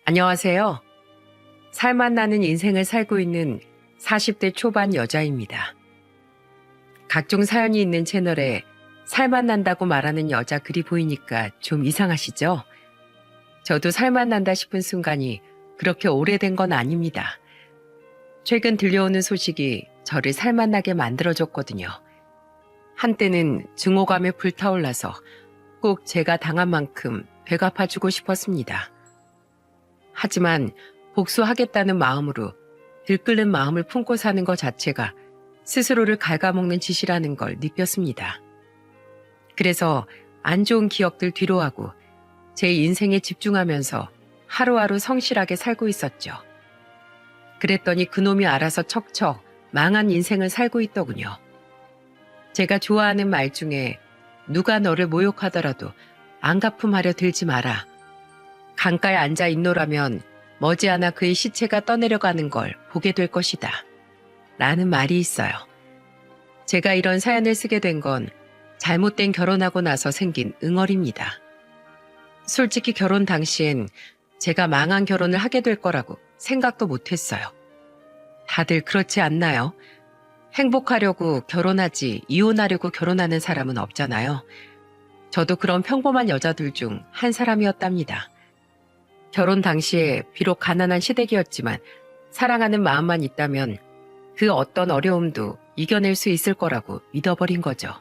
안녕하세요. 살맛 나는 인생을 살고 있는 40대 초반 여자입니다. 각종 사연이 있는 채널에 살맛 난다고 말하는 여자 글이 보이니까 좀 이상하시죠? 저도 살맛 난다 싶은 순간이 그렇게 오래된 건 아닙니다. 최근 들려오는 소식이 저를 살맛 나게 만들어줬거든요. 한때는 증오감에 불타올라서 꼭 제가 당한 만큼 되갚아주고 싶었습니다. 하지만 복수하겠다는 마음으로 들끓는 마음을 품고 사는 것 자체가 스스로를 갉아먹는 짓이라는 걸 느꼈습니다. 그래서 안 좋은 기억들 뒤로하고 제 인생에 집중하면서 하루하루 성실하게 살고 있었죠. 그랬더니 그놈이 알아서 척척 망한 인생을 살고 있더군요. 제가 좋아하는 말 중에 누가 너를 모욕하더라도 안갚음하려 들지 마라. 강가에 앉아 있노라면 머지않아 그의 시체가 떠내려가는 걸 보게 될 것이다. 라는 말이 있어요. 제가 이런 사연을 쓰게 된 건 잘못된 결혼하고 나서 생긴 응어리입니다. 솔직히 결혼 당시엔 제가 망한 결혼을 하게 될 거라고 생각도 못했어요. 다들 그렇지 않나요? 행복하려고 결혼하지 이혼하려고 결혼하는 사람은 없잖아요. 저도 그런 평범한 여자들 중 한 사람이었답니다. 결혼 당시에 비록 가난한 시댁이었지만 사랑하는 마음만 있다면 그 어떤 어려움도 이겨낼 수 있을 거라고 믿어버린 거죠.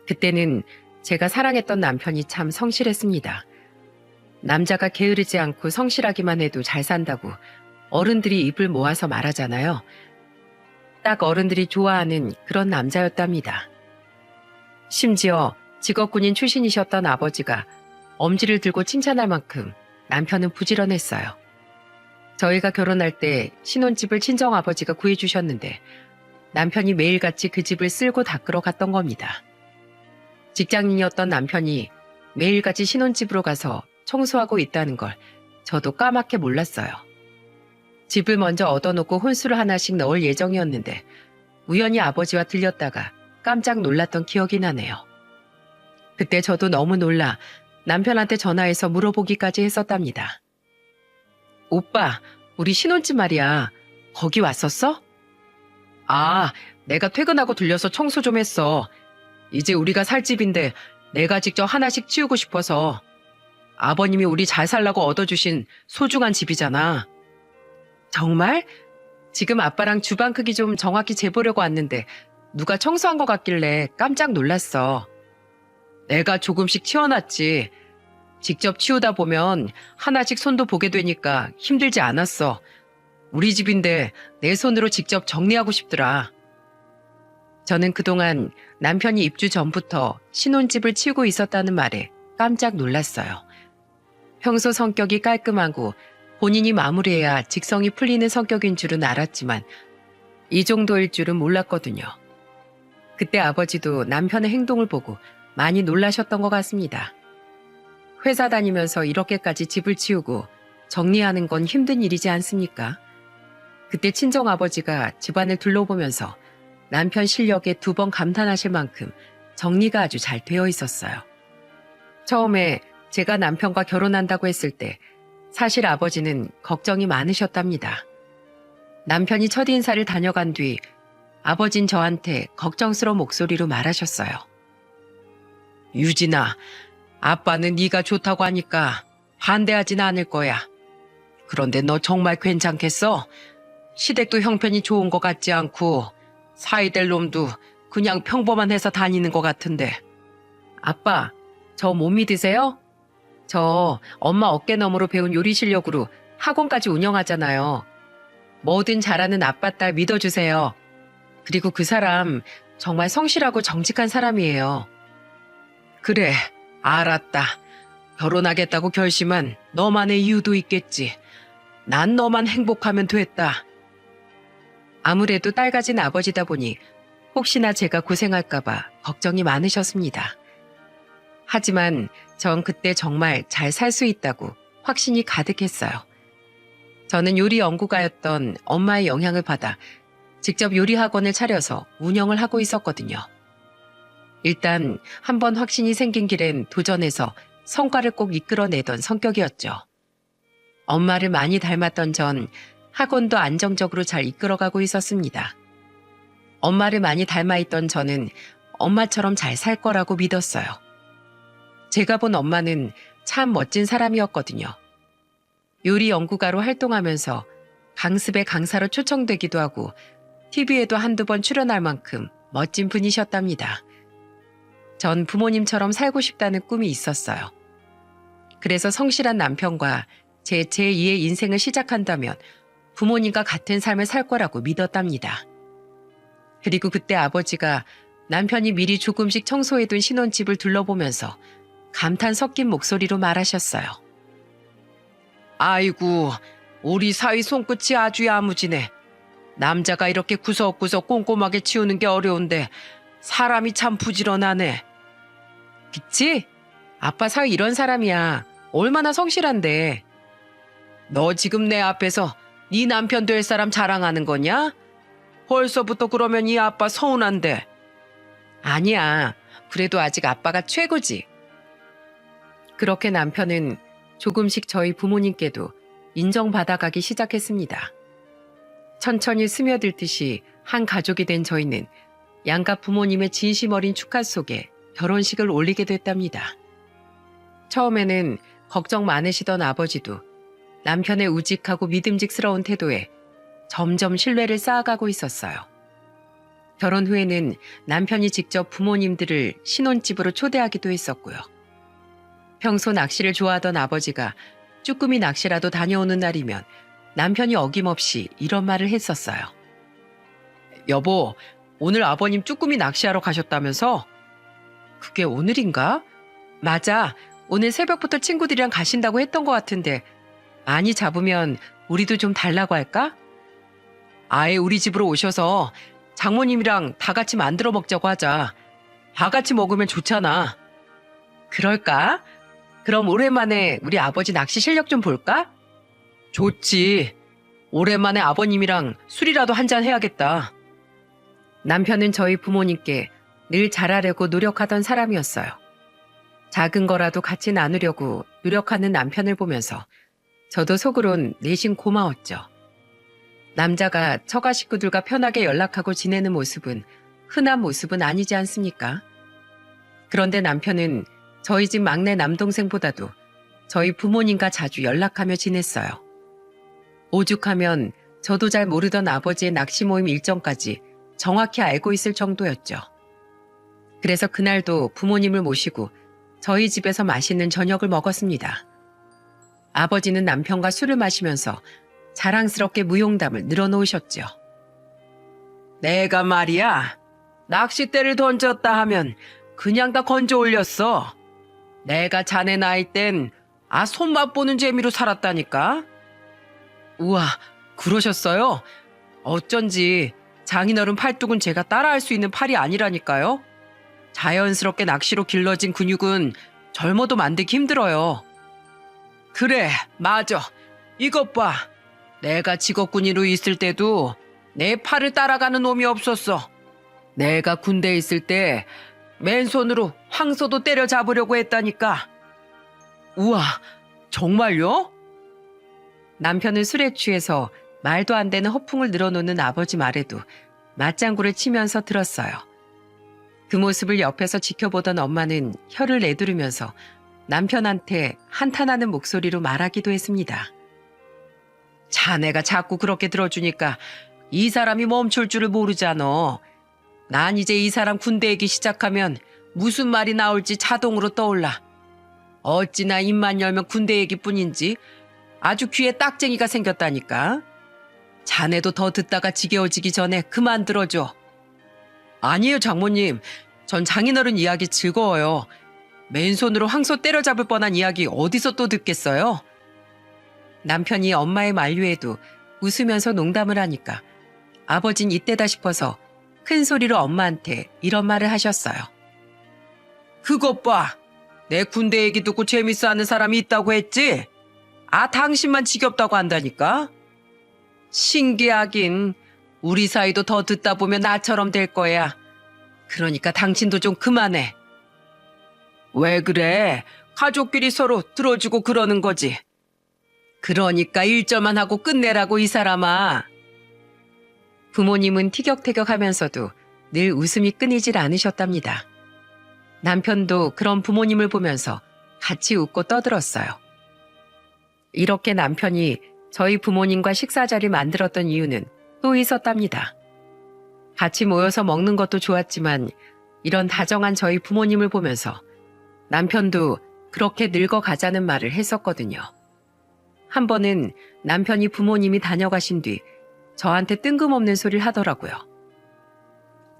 그때는 제가 사랑했던 남편이 참 성실했습니다. 남자가 게으르지 않고 성실하기만 해도 잘 산다고 어른들이 입을 모아서 말하잖아요. 딱 어른들이 좋아하는 그런 남자였답니다. 심지어 직업군인 출신이셨던 아버지가 엄지를 들고 칭찬할 만큼 남편은 부지런했어요. 저희가 결혼할 때 신혼집을 친정아버지가 구해주셨는데 남편이 매일같이 그 집을 쓸고 닦으러 갔던 겁니다. 직장인이었던 남편이 매일같이 신혼집으로 가서 청소하고 있다는 걸 저도 까맣게 몰랐어요. 집을 먼저 얻어놓고 혼수를 하나씩 넣을 예정이었는데 우연히 아버지와 들렸다가 깜짝 놀랐던 기억이 나네요. 그때 저도 너무 놀라 남편한테 전화해서 물어보기까지 했었답니다. 오빠, 우리 신혼집 말이야. 거기 왔었어? 아, 내가 퇴근하고 들려서 청소 좀 했어. 이제 우리가 살 집인데 내가 직접 하나씩 치우고 싶어서. 아버님이 우리 잘 살라고 얻어주신 소중한 집이잖아. 정말? 지금 아빠랑 주방 크기 좀 정확히 재보려고 왔는데 누가 청소한 것 같길래 깜짝 놀랐어. 내가 조금씩 치워놨지. 직접 치우다 보면 하나씩 손도 보게 되니까 힘들지 않았어. 우리 집인데 내 손으로 직접 정리하고 싶더라. 저는 그동안 남편이 입주 전부터 신혼집을 치우고 있었다는 말에 깜짝 놀랐어요. 평소 성격이 깔끔하고 본인이 마무리해야 직성이 풀리는 성격인 줄은 알았지만 이 정도일 줄은 몰랐거든요. 그때 아버지도 남편의 행동을 보고 많이 놀라셨던 것 같습니다. 회사 다니면서 이렇게까지 집을 치우고 정리하는 건 힘든 일이지 않습니까? 그때 친정아버지가 집안을 둘러보면서 남편 실력에 2번 감탄하실 만큼 정리가 아주 잘 되어 있었어요. 처음에 제가 남편과 결혼한다고 했을 때 사실 아버지는 걱정이 많으셨답니다. 남편이 첫 인사를 다녀간 뒤 아버진 저한테 걱정스러운 목소리로 말하셨어요. 유진아, 아빠는 네가 좋다고 하니까 반대하진 않을 거야. 그런데 너 정말 괜찮겠어? 시댁도 형편이 좋은 것 같지 않고 사이될 놈도 그냥 평범한 회사 다니는 것 같은데. 아빠, 저 못 믿으세요? 저 엄마 어깨너머로 배운 요리 실력으로 학원까지 운영하잖아요. 뭐든 잘하는 아빠 딸 믿어주세요. 그리고 그 사람 정말 성실하고 정직한 사람이에요. 그래, 알았다. 결혼하겠다고 결심한 너만의 이유도 있겠지. 난 너만 행복하면 됐다. 아무래도 딸 가진 아버지다 보니 혹시나 제가 고생할까봐 걱정이 많으셨습니다. 하지만 전 그때 정말 잘 살 수 있다고 확신이 가득했어요. 저는 요리 연구가였던 엄마의 영향을 받아 직접 요리 학원을 차려서 운영을 하고 있었거든요. 일단 한번 확신이 생긴 길엔 도전해서 성과를 꼭 이끌어내던 성격이었죠. 엄마를 많이 닮았던 전 학원도 안정적으로 잘 이끌어가고 있었습니다. 엄마를 많이 닮아있던 저는 엄마처럼 잘 살 거라고 믿었어요. 제가 본 엄마는 참 멋진 사람이었거든요. 요리 연구가로 활동하면서 강습의 강사로 초청되기도 하고 TV에도 한두 번 출연할 만큼 멋진 분이셨답니다. 전 부모님처럼 살고 싶다는 꿈이 있었어요. 그래서 성실한 남편과 제 제2의 인생을 시작한다면 부모님과 같은 삶을 살 거라고 믿었답니다. 그리고 그때 아버지가 남편이 미리 조금씩 청소해둔 신혼집을 둘러보면서 감탄 섞인 목소리로 말하셨어요. 아이고, 우리 사위 손끝이 아주 야무지네. 남자가 이렇게 구석구석 꼼꼼하게 치우는 게 어려운데 사람이 참 부지런하네. 그치? 아빠 사위 이런 사람이야. 얼마나 성실한데. 너 지금 내 앞에서 네 남편 될 사람 자랑하는 거냐? 벌써부터 그러면 이 아빠 서운한데. 아니야. 그래도 아직 아빠가 최고지. 그렇게 남편은 조금씩 저희 부모님께도 인정받아가기 시작했습니다. 천천히 스며들듯이 한 가족이 된 저희는 양가 부모님의 진심 어린 축하 속에 결혼식을 올리게 됐답니다. 처음에는 걱정 많으시던 아버지도 남편의 우직하고 믿음직스러운 태도에 점점 신뢰를 쌓아가고 있었어요. 결혼 후에는 남편이 직접 부모님들을 신혼집으로 초대하기도 했었고요. 평소 낚시를 좋아하던 아버지가 쭈꾸미 낚시라도 다녀오는 날이면 남편이 어김없이 이런 말을 했었어요. 여보, 오늘 아버님 쭈꾸미 낚시하러 가셨다면서? 그게 오늘인가? 맞아. 오늘 새벽부터 친구들이랑 가신다고 했던 것 같은데 많이 잡으면 우리도 좀 달라고 할까? 아예 우리 집으로 오셔서 장모님이랑 다 같이 만들어 먹자고 하자. 다 같이 먹으면 좋잖아. 그럴까? 그럼 오랜만에 우리 아버지 낚시 실력 좀 볼까? 좋지. 오랜만에 아버님이랑 술이라도 한잔 해야겠다. 남편은 저희 부모님께 늘 잘하려고 노력하던 사람이었어요. 작은 거라도 같이 나누려고 노력하는 남편을 보면서 저도 속으론 내심 고마웠죠. 남자가 처가 식구들과 편하게 연락하고 지내는 모습은 흔한 모습은 아니지 않습니까? 그런데 남편은 저희 집 막내 남동생보다도 저희 부모님과 자주 연락하며 지냈어요. 오죽하면 저도 잘 모르던 아버지의 낚시 모임 일정까지 정확히 알고 있을 정도였죠. 그래서 그날도 부모님을 모시고 저희 집에서 맛있는 저녁을 먹었습니다. 아버지는 남편과 술을 마시면서 자랑스럽게 무용담을 늘어놓으셨죠. 내가 말이야, 낚싯대를 던졌다 하면 그냥 다 건져 올렸어. 내가 자네 나이 땐 손맛 보는 재미로 살았다니까. 우와, 그러셨어요? 어쩐지 장인어른 팔뚝은 제가 따라할 수 있는 팔이 아니라니까요. 자연스럽게 낚시로 길러진 근육은 젊어도 만들기 힘들어요. 그래, 맞아. 이것 봐. 내가 직업군인으로 있을 때도 내 팔을 따라가는 놈이 없었어. 내가 군대에 있을 때 맨손으로 황소도 때려잡으려고 했다니까. 우와, 정말요? 남편은 술에 취해서 말도 안 되는 허풍을 늘어놓는 아버지 말에도 맞장구를 치면서 들었어요. 그 모습을 옆에서 지켜보던 엄마는 혀를 내두르면서 남편한테 한탄하는 목소리로 말하기도 했습니다. 자네가 자꾸 그렇게 들어주니까 이 사람이 멈출 줄을 모르잖아. 난 이제 이 사람 군대 얘기 시작하면 무슨 말이 나올지 자동으로 떠올라. 어찌나 입만 열면 군대 얘기뿐인지 아주 귀에 딱쟁이가 생겼다니까. 자네도 더 듣다가 지겨워지기 전에 그만 들어줘. 아니에요, 장모님. 전 장인어른 이야기 즐거워요. 맨손으로 황소 때려잡을 뻔한 이야기 어디서 또 듣겠어요? 남편이 엄마의 만류에도 웃으면서 농담을 하니까 아버진 이때다 싶어서 큰 소리로 엄마한테 이런 말을 하셨어요. 그것 봐. 내 군대 얘기 듣고 재밌어 하는 사람이 있다고 했지? 당신만 지겹다고 한다니까? 신기하긴. 우리 사이도 더 듣다 보면 나처럼 될 거야. 그러니까 당신도 좀 그만해. 왜 그래? 가족끼리 서로 들어주고 그러는 거지. 그러니까 일절만 하고 끝내라고 이 사람아. 부모님은 티격태격하면서도 늘 웃음이 끊이질 않으셨답니다. 남편도 그런 부모님을 보면서 같이 웃고 떠들었어요. 이렇게 남편이 저희 부모님과 식사 자리를 만들었던 이유는 또 있었답니다. 같이 모여서 먹는 것도 좋았지만 이런 다정한 저희 부모님을 보면서 남편도 그렇게 늙어가자는 말을 했었거든요. 한 번은 남편이 부모님이 다녀가신 뒤 저한테 뜬금없는 소리를 하더라고요.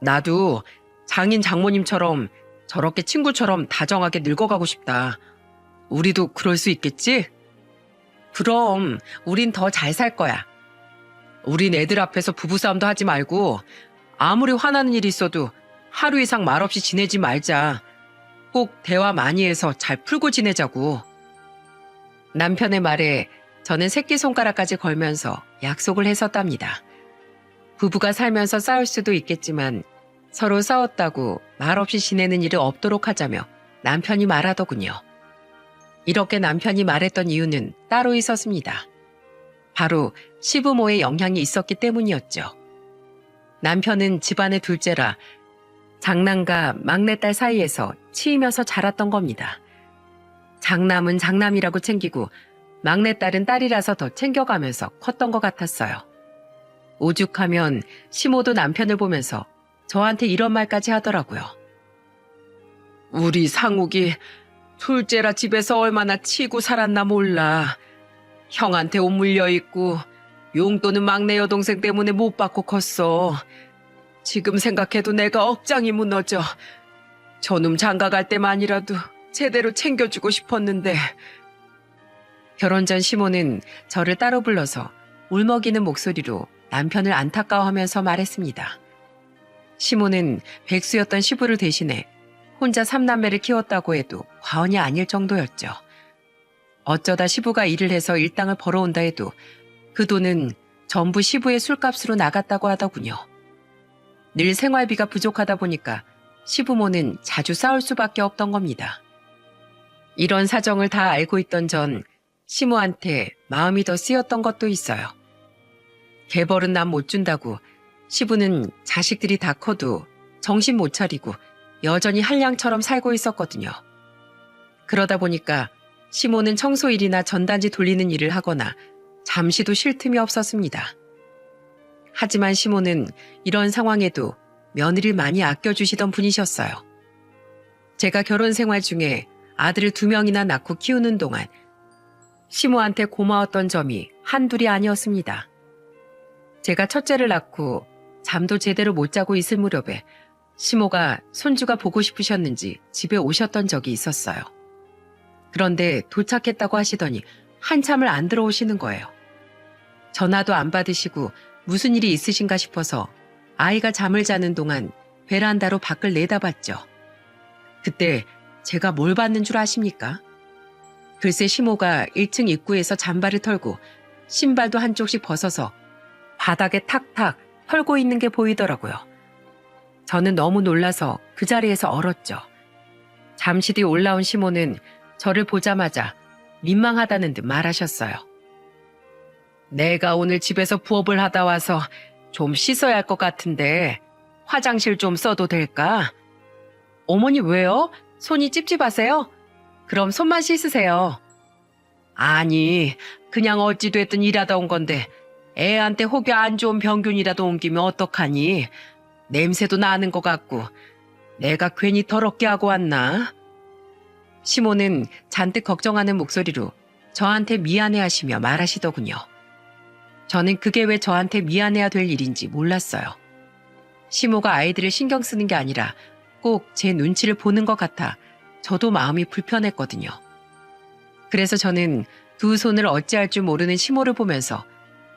나도 장인 장모님처럼 저렇게 친구처럼 다정하게 늙어가고 싶다. 우리도 그럴 수 있겠지? 그럼 우린 더 잘 살 거야. 우린 애들 앞에서 부부싸움도 하지 말고 아무리 화나는 일이 있어도 하루 이상 말없이 지내지 말자. 꼭 대화 많이 해서 잘 풀고 지내자고. 남편의 말에 저는 새끼손가락까지 걸면서 약속을 했었답니다. 부부가 살면서 싸울 수도 있겠지만 서로 싸웠다고 말없이 지내는 일은 없도록 하자며 남편이 말하더군요. 이렇게 남편이 말했던 이유는 따로 있었습니다. 바로 시부모의 영향이 있었기 때문이었죠. 남편은 집안의 둘째라 장남과 막내딸 사이에서 치이면서 자랐던 겁니다. 장남은 장남이라고 챙기고 막내딸은 딸이라서 더 챙겨가면서 컸던 것 같았어요. 오죽하면 시모도 남편을 보면서 저한테 이런 말까지 하더라고요. 우리 상욱이 둘째라 집에서 얼마나 치고 살았나 몰라. 형한테 옷 물려있고 용돈은 막내 여동생 때문에 못 받고 컸어. 지금 생각해도 내가 억장이 무너져. 저놈 장가갈 때만이라도 제대로 챙겨주고 싶었는데. 결혼 전 시모는 저를 따로 불러서 울먹이는 목소리로 남편을 안타까워하면서 말했습니다. 시모는 백수였던 시부를 대신해 혼자 3남매를 키웠다고 해도 과언이 아닐 정도였죠. 어쩌다 시부가 일을 해서 일당을 벌어온다 해도 그 돈은 전부 시부의 술값으로 나갔다고 하더군요. 늘 생활비가 부족하다 보니까 시부모는 자주 싸울 수밖에 없던 겁니다. 이런 사정을 다 알고 있던 전 시모한테 마음이 더 쓰였던 것도 있어요. 개벌은 남 못 준다고 시부는 자식들이 다 커도 정신 못 차리고 여전히 한량처럼 살고 있었거든요. 그러다 보니까 시모는 청소일이나 전단지 돌리는 일을 하거나 잠시도 쉴 틈이 없었습니다. 하지만 시모는 이런 상황에도 며느리를 많이 아껴주시던 분이셨어요. 제가 결혼 생활 중에 아들을 2명이나 낳고 키우는 동안 시모한테 고마웠던 점이 한둘이 아니었습니다. 제가 첫째를 낳고 잠도 제대로 못 자고 있을 무렵에 시모가 손주가 보고 싶으셨는지 집에 오셨던 적이 있었어요. 그런데 도착했다고 하시더니 한참을 안 들어오시는 거예요. 전화도 안 받으시고 무슨 일이 있으신가 싶어서 아이가 잠을 자는 동안 베란다로 밖을 내다봤죠. 그때 제가 뭘 봤는 줄 아십니까? 글쎄 시모가 1층 입구에서 잠바를 털고 신발도 한쪽씩 벗어서 바닥에 탁탁 털고 있는 게 보이더라고요. 저는 너무 놀라서 그 자리에서 얼었죠. 잠시 뒤 올라온 시모는 저를 보자마자 민망하다는 듯 말하셨어요. 내가 오늘 집에서 부업을 하다 와서 좀 씻어야 할 것 같은데 화장실 좀 써도 될까? 어머니 왜요? 손이 찝찝하세요? 그럼 손만 씻으세요. 아니, 그냥 어찌됐든 일하다 온 건데 애한테 혹여 안 좋은 병균이라도 옮기면 어떡하니? 냄새도 나는 것 같고 내가 괜히 더럽게 하고 왔나? 시모는 잔뜩 걱정하는 목소리로 저한테 미안해하시며 말하시더군요. 저는 그게 왜 저한테 미안해야 될 일인지 몰랐어요. 시모가 아이들을 신경 쓰는 게 아니라 꼭 제 눈치를 보는 것 같아 저도 마음이 불편했거든요. 그래서 저는 두 손을 어찌할 줄 모르는 시모를 보면서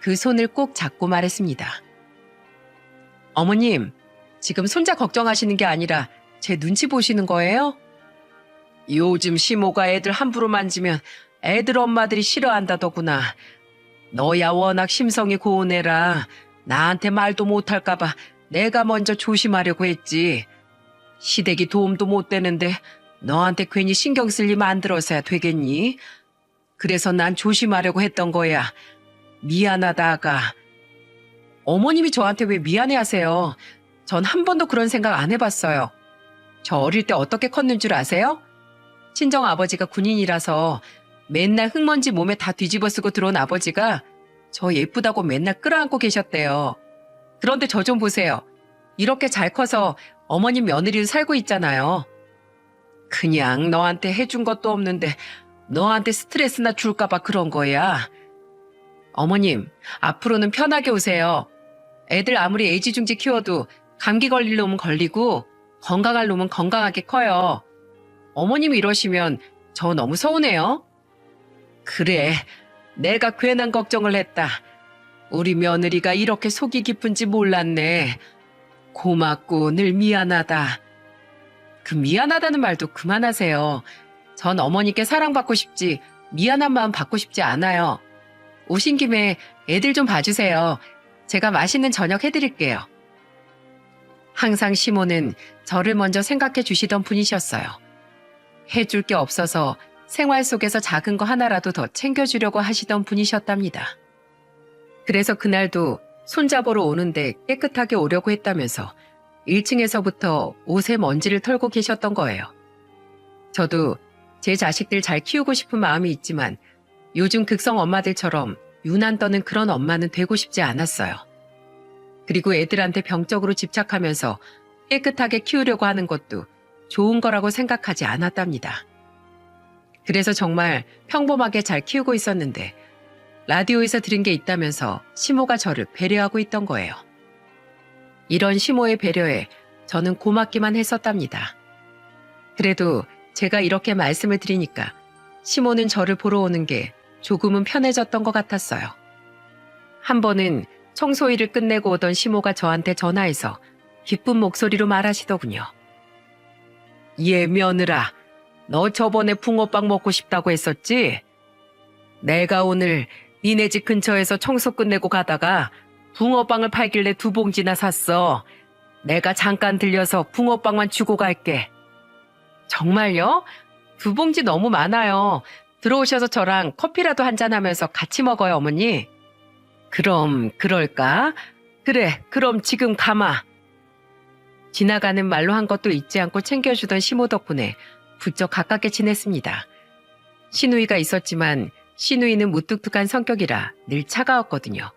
그 손을 꼭 잡고 말했습니다. 어머님, 지금 손자 걱정하시는 게 아니라 제 눈치 보시는 거예요? 요즘 시모가 애들 함부로 만지면 애들 엄마들이 싫어한다더구나. 너야 워낙 심성이 고운 애라 나한테 말도 못할까 봐 내가 먼저 조심하려고 했지. 시댁이 도움도 못 되는데 너한테 괜히 신경 쓸 일 만들어서야 되겠니? 그래서 난 조심하려고 했던 거야. 미안하다, 아가. 어머님이 저한테 왜 미안해하세요? 전 한 번도 그런 생각 안 해봤어요. 저 어릴 때 어떻게 컸는 줄 아세요? 친정 아버지가 군인이라서 맨날 흙먼지 몸에 다 뒤집어 쓰고 들어온 아버지가 저 예쁘다고 맨날 끌어안고 계셨대요. 그런데 저 좀 보세요. 이렇게 잘 커서 어머님 며느리로 살고 있잖아요. 그냥 너한테 해준 것도 없는데 너한테 스트레스나 줄까봐 그런 거야. 어머님, 앞으로는 편하게 오세요. 애들 아무리 애지중지 키워도 감기 걸릴 놈은 걸리고 건강할 놈은 건강하게 커요. 어머님이 이러시면 저 너무 서운해요. 그래, 내가 괜한 걱정을 했다. 우리 며느리가 이렇게 속이 깊은지 몰랐네. 고맙고 늘 미안하다. 그 미안하다는 말도 그만하세요. 전 어머니께 사랑받고 싶지 미안한 마음 받고 싶지 않아요. 오신 김에 애들 좀 봐주세요. 제가 맛있는 저녁 해드릴게요. 항상 시모는 저를 먼저 생각해 주시던 분이셨어요. 해줄 게 없어서 생활 속에서 작은 거 하나라도 더 챙겨주려고 하시던 분이셨답니다. 그래서 그날도 손잡으러 오는데 깨끗하게 오려고 했다면서 1층에서부터 옷에 먼지를 털고 계셨던 거예요. 저도 제 자식들 잘 키우고 싶은 마음이 있지만 요즘 극성 엄마들처럼 유난 떠는 그런 엄마는 되고 싶지 않았어요. 그리고 애들한테 병적으로 집착하면서 깨끗하게 키우려고 하는 것도 좋은 거라고 생각하지 않았답니다. 그래서 정말 평범하게 잘 키우고 있었는데 라디오에서 들은 게 있다면서 시모가 저를 배려하고 있던 거예요. 이런 시모의 배려에 저는 고맙기만 했었답니다. 그래도 제가 이렇게 말씀을 드리니까 시모는 저를 보러 오는 게 조금은 편해졌던 것 같았어요. 한 번은 청소일을 끝내고 오던 시모가 저한테 전화해서 기쁜 목소리로 말하시더군요. 얘 며느라, 너 저번에 붕어빵 먹고 싶다고 했었지? 내가 오늘 니네 집 근처에서 청소 끝내고 가다가 붕어빵을 팔길래 2봉지나 샀어. 내가 잠깐 들려서 붕어빵만 주고 갈게. 정말요? 2봉지 너무 많아요. 들어오셔서 저랑 커피라도 한잔하면서 같이 먹어요, 어머니. 그럼 그럴까? 그래, 그럼 지금 가마. 지나가는 말로 한 것도 잊지 않고 챙겨주던 시모 덕분에 부쩍 가깝게 지냈습니다. 시누이가 있었지만 시누이는 무뚝뚝한 성격이라 늘 차가웠거든요.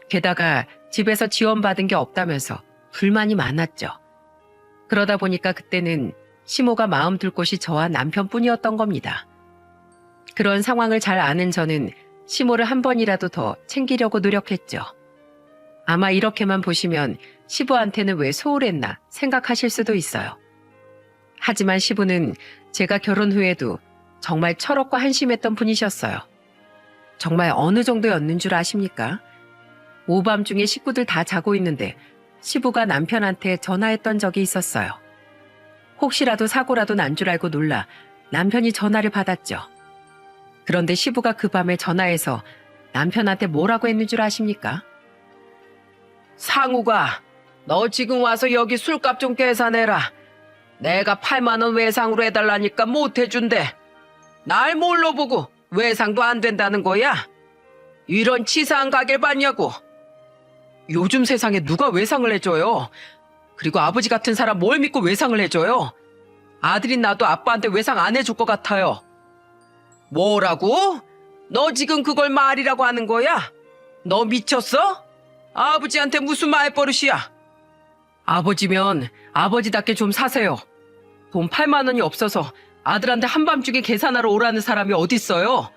게다가 집에서 지원받은 게 없다면서 불만이 많았죠. 그러다 보니까 그때는 시모가 마음 둘 곳이 저와 남편뿐이었던 겁니다. 그런 상황을 잘 아는 저는 시모를 한 번이라도 더 챙기려고 노력했죠. 아마 이렇게만 보시면 시부한테는 왜 소홀했나 생각하실 수도 있어요. 하지만 시부는 제가 결혼 후에도 정말 철없고 한심했던 분이셨어요. 정말 어느 정도였는 줄 아십니까? 오밤중에 식구들 다 자고 있는데 시부가 남편한테 전화했던 적이 있었어요. 혹시라도 사고라도 난 줄 알고 놀라 남편이 전화를 받았죠. 그런데 시부가 그 밤에 전화해서 남편한테 뭐라고 했는 줄 아십니까? 상우가, 너 지금 와서 여기 술값 좀 계산해라. 내가 8만 원 외상으로 해달라니까 못 해준대. 날 뭘로 보고 외상도 안 된다는 거야? 이런 치사한 가게를 봤냐고. 요즘 세상에 누가 외상을 해줘요? 그리고 아버지 같은 사람 뭘 믿고 외상을 해줘요? 아들인 나도 아빠한테 외상 안 해줄 것 같아요. 뭐라고? 너 지금 그걸 말이라고 하는 거야? 너 미쳤어? 아버지한테 무슨 말버릇이야? 아버지면 아버지답게 좀 사세요. 돈 8만 원이 없어서 아들한테 한밤중에 계산하러 오라는 사람이 어딨어요?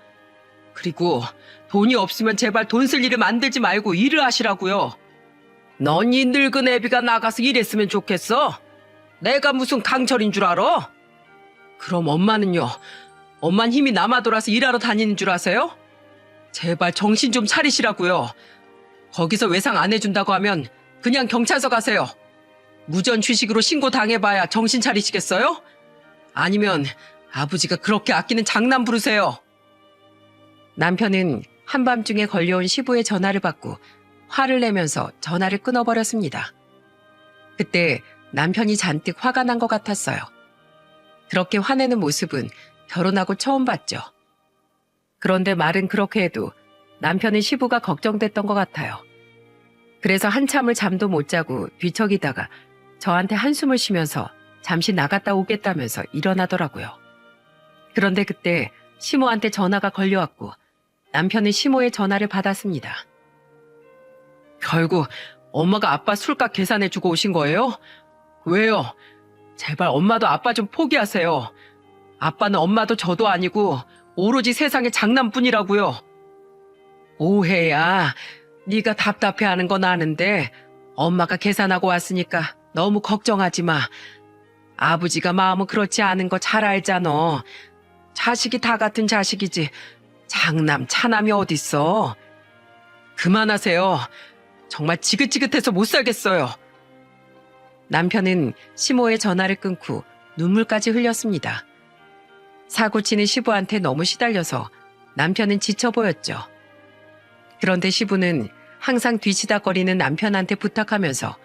그리고 돈이 없으면 제발 돈 쓸 일을 만들지 말고 일을 하시라고요. 넌 이 늙은 애비가 나가서 일했으면 좋겠어? 내가 무슨 강철인 줄 알아? 그럼 엄마는요? 엄만 힘이 남아 돌아서 일하러 다니는 줄 아세요? 제발 정신 좀 차리시라고요. 거기서 외상 안 해준다고 하면 그냥 경찰서 가세요. 무전 취식으로 신고 당해봐야 정신 차리시겠어요? 아니면 아버지가 그렇게 아끼는 장난 부르세요. 남편은 한밤중에 걸려온 시부의 전화를 받고 화를 내면서 전화를 끊어버렸습니다. 그때 남편이 잔뜩 화가 난 것 같았어요. 그렇게 화내는 모습은 결혼하고 처음 봤죠. 그런데 말은 그렇게 해도 남편은 시부가 걱정됐던 것 같아요. 그래서 한참을 잠도 못 자고 뒤척이다가 저한테 한숨을 쉬면서 잠시 나갔다 오겠다면서 일어나더라고요. 그런데 그때 시모한테 전화가 걸려왔고 남편은 시모의 전화를 받았습니다. 결국 엄마가 아빠 술값 계산해주고 오신 거예요? 왜요? 제발 엄마도 아빠 좀 포기하세요. 아빠는 엄마도 저도 아니고 오로지 세상의 장난뿐이라고요. 오해야. 네가 답답해하는 건 아는데 엄마가 계산하고 왔으니까 너무 걱정하지 마. 아버지가 마음은 그렇지 않은 거 잘 알잖아. 자식이 다 같은 자식이지 장남 차남이 어딨어. 그만하세요. 정말 지긋지긋해서 못 살겠어요. 남편은 시모의 전화를 끊고 눈물까지 흘렸습니다. 사고치는 시부한테 너무 시달려서 남편은 지쳐 보였죠. 그런데 시부는 항상 뒤치다거리는 남편한테 부탁하면서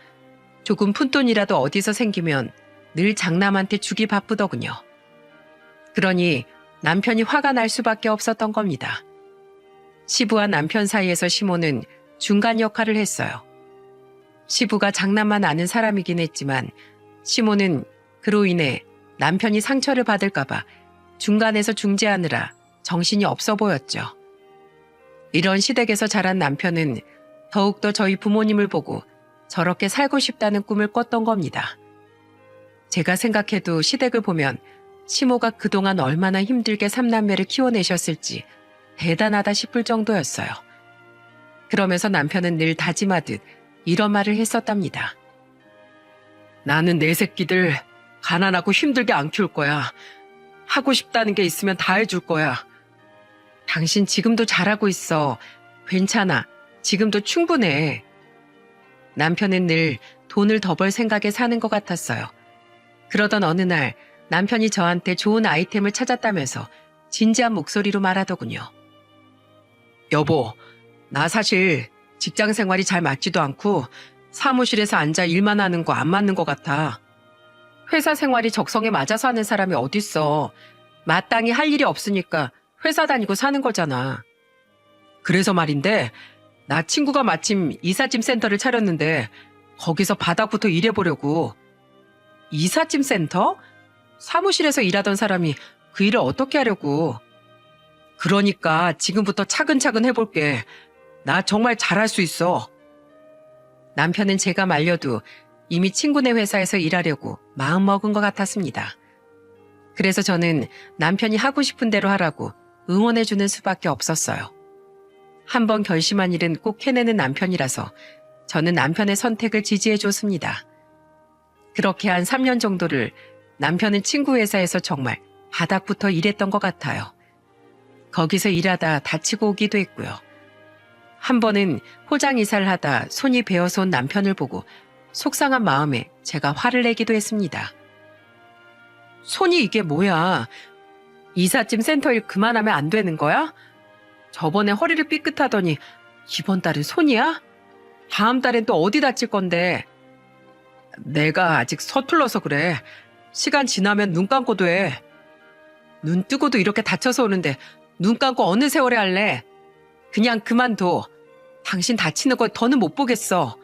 조금 푼돈이라도 어디서 생기면 늘 장남한테 주기 바쁘더군요. 그러니 남편이 화가 날 수밖에 없었던 겁니다. 시부와 남편 사이에서 시모는 중간 역할을 했어요. 시부가 장남만 아는 사람이긴 했지만 시모는 그로 인해 남편이 상처를 받을까봐 중간에서 중재하느라 정신이 없어 보였죠. 이런 시댁에서 자란 남편은 더욱더 저희 부모님을 보고 저렇게 살고 싶다는 꿈을 꿨던 겁니다. 제가 생각해도 시댁을 보면 시모가 그동안 얼마나 힘들게 삼남매를 키워내셨을지 대단하다 싶을 정도였어요. 그러면서 남편은 늘 다짐하듯 이런 말을 했었답니다. 나는 내 새끼들 가난하고 힘들게 안 키울 거야. 하고 싶다는 게 있으면 다 해줄 거야. 당신 지금도 잘하고 있어. 괜찮아. 지금도 충분해. 남편은 늘 돈을 더 벌 생각에 사는 것 같았어요. 그러던 어느 날 남편이 저한테 좋은 아이템을 찾았다면서 진지한 목소리로 말하더군요. 여보, 나 사실 직장 생활이 잘 맞지도 않고 사무실에서 앉아 일만 하는 거 안 맞는 것 같아. 회사 생활이 적성에 맞아서 하는 사람이 어딨어. 마땅히 할 일이 없으니까 회사 다니고 사는 거잖아. 그래서 말인데 나 친구가 마침 이삿짐 센터를 차렸는데 거기서 바닥부터 일해보려고. 이삿짐 센터? 사무실에서 일하던 사람이 그 일을 어떻게 하려고. 그러니까 지금부터 차근차근 해볼게. 나 정말 잘할 수 있어. 남편은 제가 말려도 이미 친구네 회사에서 일하려고 마음먹은 것 같았습니다. 그래서 저는 남편이 하고 싶은 대로 하라고 응원해주는 수밖에 없었어요. 한번 결심한 일은 꼭 해내는 남편이라서 저는 남편의 선택을 지지해줬습니다. 그렇게 한 3년 정도를 남편은 친구 회사에서 정말 바닥부터 일했던 것 같아요. 거기서 일하다 다치고 오기도 했고요. 한 번은 포장 이사를 하다 손이 베어서 온 남편을 보고 속상한 마음에 제가 화를 내기도 했습니다. 손이 이게 뭐야? 이삿짐 센터 일 그만하면 안 되는 거야? 저번에 허리를 삐끗하더니 이번 달은 손이야? 다음 달엔 또 어디 다칠 건데? 내가 아직 서툴러서 그래. 시간 지나면 눈 감고도 해. 눈 뜨고도 이렇게 다쳐서 오는데 눈 감고 어느 세월에 할래? 그냥 그만둬. 당신 다치는 거 더는 못 보겠어.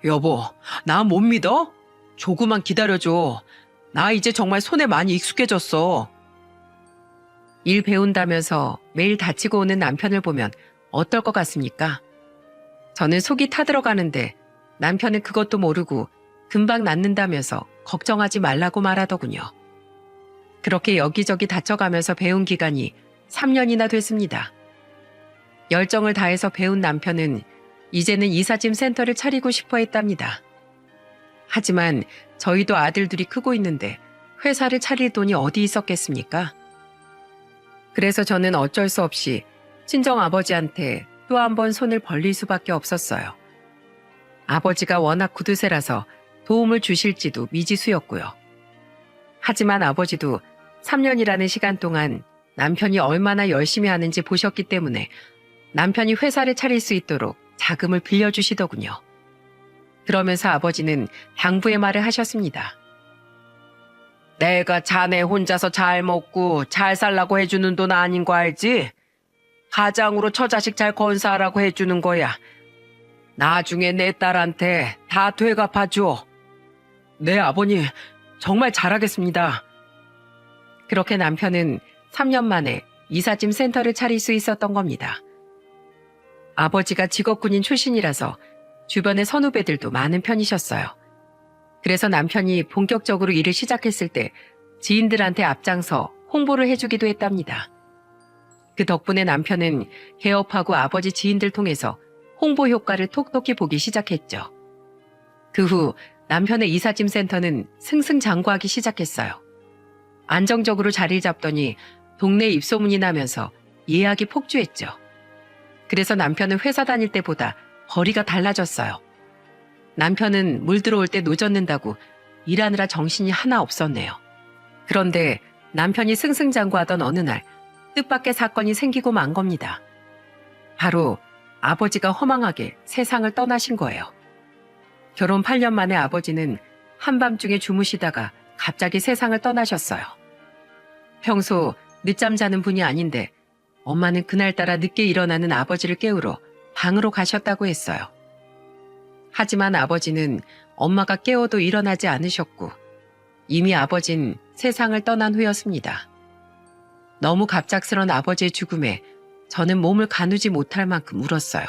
여보, 나 못 믿어? 조금만 기다려줘. 나 이제 정말 손에 많이 익숙해졌어. 일 배운다면서 매일 다치고 오는 남편을 보면 어떨 것 같습니까? 저는 속이 타들어가는데 남편은 그것도 모르고 금방 낫는다면서 걱정하지 말라고 말하더군요. 그렇게 여기저기 다쳐가면서 배운 기간이 3년이나 됐습니다. 열정을 다해서 배운 남편은 이제는 이삿짐 센터를 차리고 싶어 했답니다. 하지만 저희도 아들들이 크고 있는데 회사를 차릴 돈이 어디 있었겠습니까? 그래서 저는 어쩔 수 없이 친정아버지한테 또 한 번 손을 벌릴 수밖에 없었어요. 아버지가 워낙 구두쇠라서 도움을 주실지도 미지수였고요. 하지만 아버지도 3년이라는 시간 동안 남편이 얼마나 열심히 하는지 보셨기 때문에 남편이 회사를 차릴 수 있도록 자금을 빌려주시더군요. 그러면서 아버지는 당부의 말을 하셨습니다. 내가 자네 혼자서 잘 먹고 잘 살라고 해주는 돈 아닌 거 알지? 가장으로 처자식 잘 건사하라고 해주는 거야. 나중에 내 딸한테 다 되갚아줘. 네, 아버님. 정말 잘하겠습니다. 그렇게 남편은 3년 만에 이삿짐 센터를 차릴 수 있었던 겁니다. 아버지가 직업군인 출신이라서 주변의 선후배들도 많은 편이셨어요. 그래서 남편이 본격적으로 일을 시작했을 때 지인들한테 앞장서 홍보를 해주기도 했답니다. 그 덕분에 남편은 개업하고 아버지 지인들 통해서 홍보 효과를 톡톡히 보기 시작했죠. 그 후 남편의 이삿짐 센터는 승승장구하기 시작했어요. 안정적으로 자리를 잡더니 동네에 입소문이 나면서 예약이 폭주했죠. 그래서 남편은 회사 다닐 때보다 벌이가 달라졌어요. 남편은 물 들어올 때 노젓는다고 일하느라 정신이 하나 없었네요. 그런데 남편이 승승장구하던 어느 날 뜻밖의 사건이 생기고 만 겁니다. 바로 아버지가 허망하게 세상을 떠나신 거예요. 결혼 8년 만에 아버지는 한밤중에 주무시다가 갑자기 세상을 떠나셨어요. 평소 늦잠 자는 분이 아닌데 엄마는 그날따라 늦게 일어나는 아버지를 깨우러 방으로 가셨다고 했어요. 하지만 아버지는 엄마가 깨워도 일어나지 않으셨고 이미 아버진 세상을 떠난 후였습니다. 너무 갑작스런 아버지의 죽음에 저는 몸을 가누지 못할 만큼 울었어요.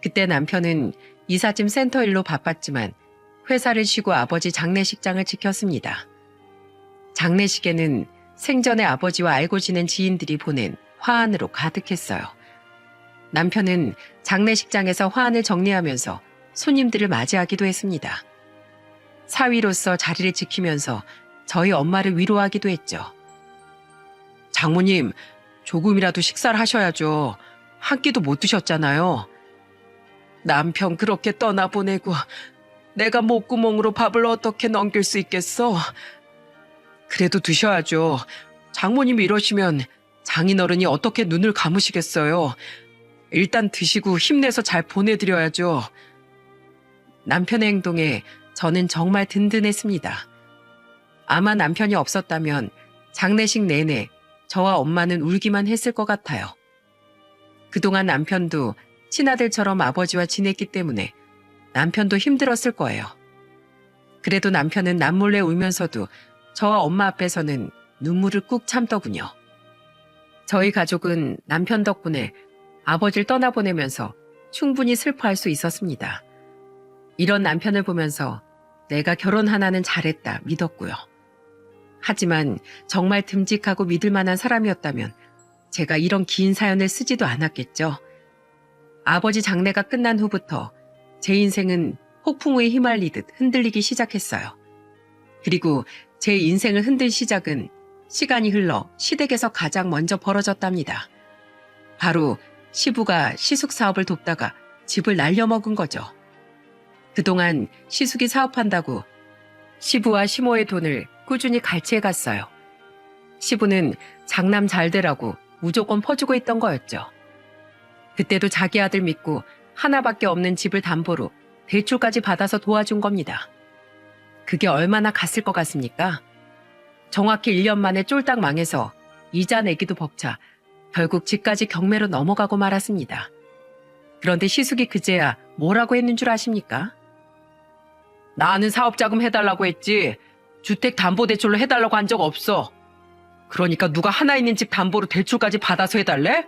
그때 남편은 이삿짐 센터 일로 바빴지만 회사를 쉬고 아버지 장례식장을 지켰습니다. 장례식에는 생전에 아버지와 알고 지낸 지인들이 보낸 화환으로 가득했어요. 남편은 장례식장에서 화환을 정리하면서 손님들을 맞이하기도 했습니다. 사위로서 자리를 지키면서 저희 엄마를 위로하기도 했죠. 장모님, 조금이라도 식사를 하셔야죠. 한 끼도 못 드셨잖아요. 남편 그렇게 떠나보내고 내가 목구멍으로 밥을 어떻게 넘길 수 있겠어? 그래도 드셔야죠. 장모님이 이러시면 장인어른이 어떻게 눈을 감으시겠어요. 일단 드시고 힘내서 잘 보내드려야죠. 남편의 행동에 저는 정말 든든했습니다. 아마 남편이 없었다면 장례식 내내 저와 엄마는 울기만 했을 것 같아요. 그동안 남편도 친아들처럼 아버지와 지냈기 때문에 남편도 힘들었을 거예요. 그래도 남편은 남몰래 울면서도 저와 엄마 앞에서는 눈물을 꾹 참더군요. 저희 가족은 남편 덕분에 아버지를 떠나보내면서 충분히 슬퍼할 수 있었습니다. 이런 남편을 보면서 내가 결혼 하나는 잘했다 믿었고요. 하지만 정말 듬직하고 믿을 만한 사람이었다면 제가 이런 긴 사연을 쓰지도 않았겠죠. 아버지 장례가 끝난 후부터 제 인생은 폭풍우에 휘말리듯 흔들리기 시작했어요. 그리고 제 인생을 흔들 시작은 시간이 흘러 시댁에서 가장 먼저 벌어졌답니다. 바로 시부가 시숙 사업을 돕다가 집을 날려먹은 거죠. 그동안 시숙이 사업한다고 시부와 시모의 돈을 꾸준히 갈취해 갔어요. 시부는 장남 잘 되라고 무조건 퍼주고 있던 거였죠. 그때도 자기 아들 믿고 하나밖에 없는 집을 담보로 대출까지 받아서 도와준 겁니다. 그게 얼마나 갔을 것 같습니까? 정확히 1년 만에 쫄딱 망해서 이자 내기도 벅차 결국 집까지 경매로 넘어가고 말았습니다. 그런데 시숙이 그제야 뭐라고 했는 줄 아십니까? 나는 사업자금 해달라고 했지 주택담보대출로 해달라고 한 적 없어. 그러니까 누가 하나 있는 집 담보로 대출까지 받아서 해달래?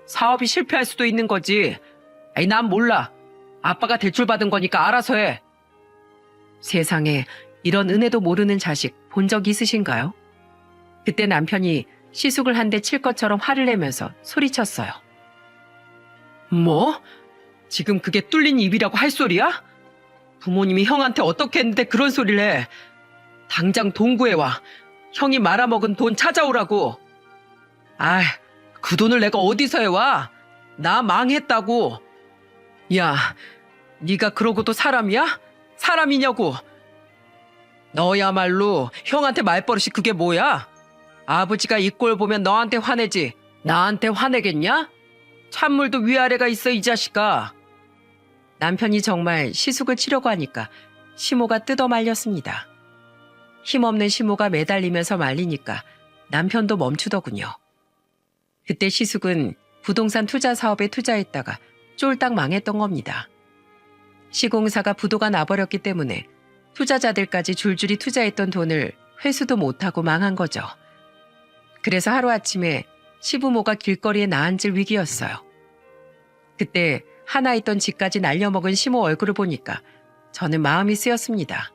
사업이 실패할 수도 있는 거지. 아니, 난 몰라. 아빠가 대출 받은 거니까 알아서 해. 세상에 이런 은혜도 모르는 자식 본 적 있으신가요? 그때 남편이 시숙을 한 대 칠 것처럼 화를 내면서 소리쳤어요. 뭐? 지금 그게 뚫린 입이라고 할 소리야? 부모님이 형한테 어떻게 했는데 그런 소리를 해. 당장 돈 구해와. 형이 말아먹은 돈 찾아오라고. 아, 그 돈을 내가 어디서 해와? 나 망했다고. 야, 네가 그러고도 사람이야? 사람이냐고. 너야말로 형한테 말버릇이 그게 뭐야? 아버지가 이 꼴 보면 너한테 화내지 나한테 화내겠냐? 찬물도 위아래가 있어 이 자식아. 남편이 정말 시숙을 치려고 하니까 시모가 뜯어 말렸습니다. 힘없는 시모가 매달리면서 말리니까 남편도 멈추더군요. 그때 시숙은 부동산 투자 사업에 투자했다가 쫄딱 망했던 겁니다. 시공사가 부도가 나버렸기 때문에 투자자들까지 줄줄이 투자했던 돈을 회수도 못하고 망한 거죠. 그래서 하루아침에 시부모가 길거리에 나앉을 위기였어요. 그때 하나 있던 집까지 날려먹은 시모 얼굴을 보니까 저는 마음이 쓰였습니다.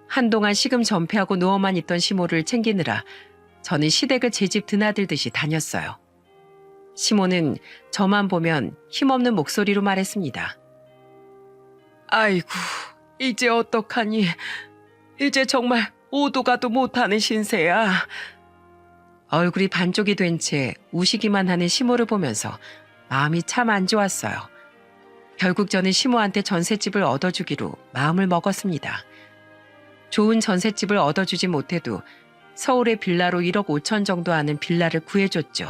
한동안 시금 전폐하고 누워만 있던 시모를 챙기느라 저는 시댁을 제 집 드나들듯이 다녔어요. 시모는 저만 보면 힘없는 목소리로 말했습니다. 아이고, 이제 어떡하니. 이제 정말 오도 가도 못하는 신세야. 얼굴이 반쪽이 된 채 우시기만 하는 시모를 보면서 마음이 참 안 좋았어요. 결국 저는 시모한테 전셋집을 얻어주기로 마음을 먹었습니다. 좋은 전셋집을 얻어주지 못해도 서울의 빌라로 1억 5천 정도 하는 빌라를 구해줬죠.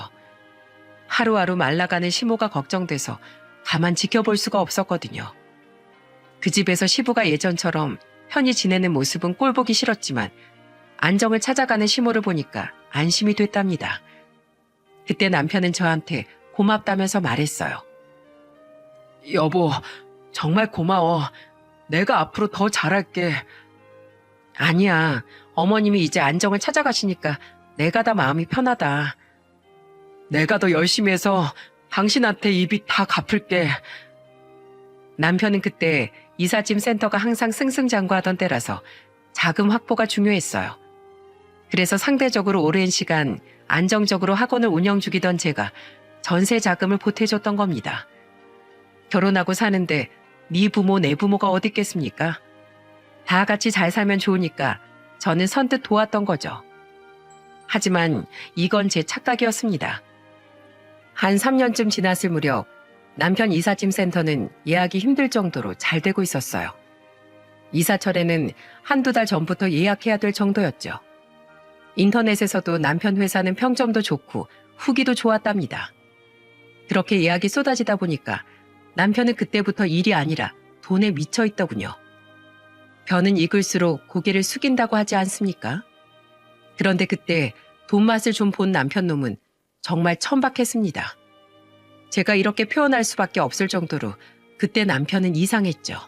하루하루 말라가는 시모가 걱정돼서 가만 지켜볼 수가 없었거든요. 그 집에서 시부가 예전처럼 편히 지내는 모습은 꼴보기 싫었지만 안정을 찾아가는 시모를 보니까 안심이 됐답니다. 그때 남편은 저한테 고맙다면서 말했어요. 여보, 정말 고마워. 내가 앞으로 더 잘할게. 아니야, 어머님이 이제 안정을 찾아가시니까 내가 다 마음이 편하다. 내가 더 열심히 해서 당신한테 이 빚 다 갚을게. 남편은 그때 이삿짐 센터가 항상 승승장구하던 때라서 자금 확보가 중요했어요. 그래서 상대적으로 오랜 시간 안정적으로 학원을 운영 중이던 제가 전세 자금을 보태줬던 겁니다. 결혼하고 사는데 네 부모 내 부모가 어디 있겠습니까? 다 같이 잘 살면 좋으니까 저는 선뜻 도왔던 거죠. 하지만 이건 제 착각이었습니다. 한 3년쯤 지났을 무렵 남편 이삿짐 센터는 예약이 힘들 정도로 잘 되고 있었어요. 이사철에는 한두 달 전부터 예약해야 될 정도였죠. 인터넷에서도 남편 회사는 평점도 좋고 후기도 좋았답니다. 그렇게 예약이 쏟아지다 보니까 남편은 그때부터 일이 아니라 돈에 미쳐 있더군요. 벼는 익을수록 고개를 숙인다고 하지 않습니까? 그런데 그때 돈 맛을 좀 본 남편 놈은 정말 천박했습니다. 제가 이렇게 표현할 수밖에 없을 정도로 그때 남편은 이상했죠.